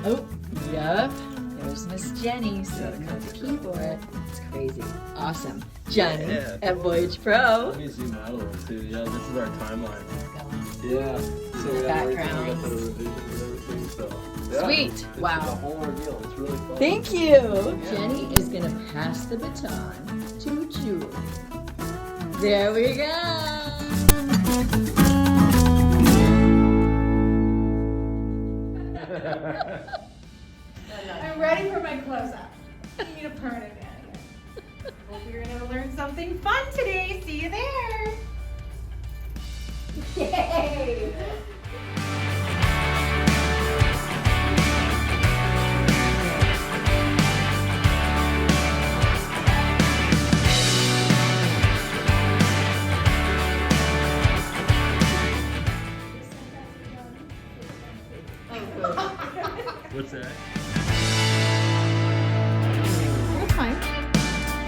Oh, yep. There's Miss Jenny sitting at the keyboard. It's crazy. Awesome. Jenny at Voyage Pro. Let me zoom out a little too. Yeah, this is our timeline. Go. Yeah. So we got everything. We got Backgrounds. the revisions and everything. So yeah, Sweet. It's Wow. a whole ordeal. It's really fun. Thank you. Jenny is going to pass the baton to Julie. There we go. I'm ready for my close-up. Give me a permanent mannequin. Hope you're gonna learn something fun today. See you there. Yay! What's that? That's fine.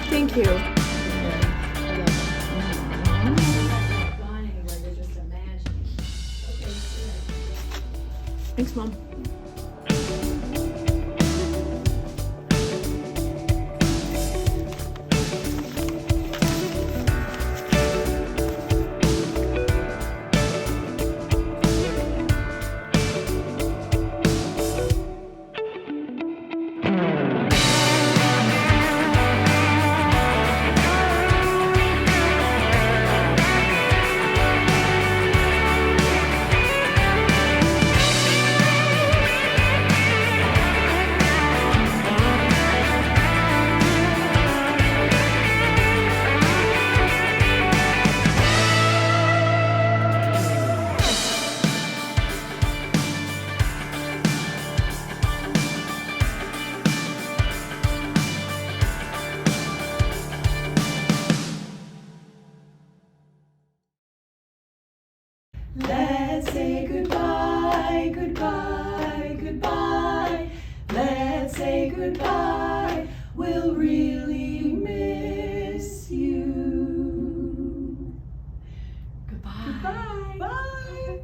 Thank you. Thanks, Mom. Let's say goodbye, goodbye, goodbye. Let's say goodbye. We'll really miss you. Goodbye. Goodbye. Bye.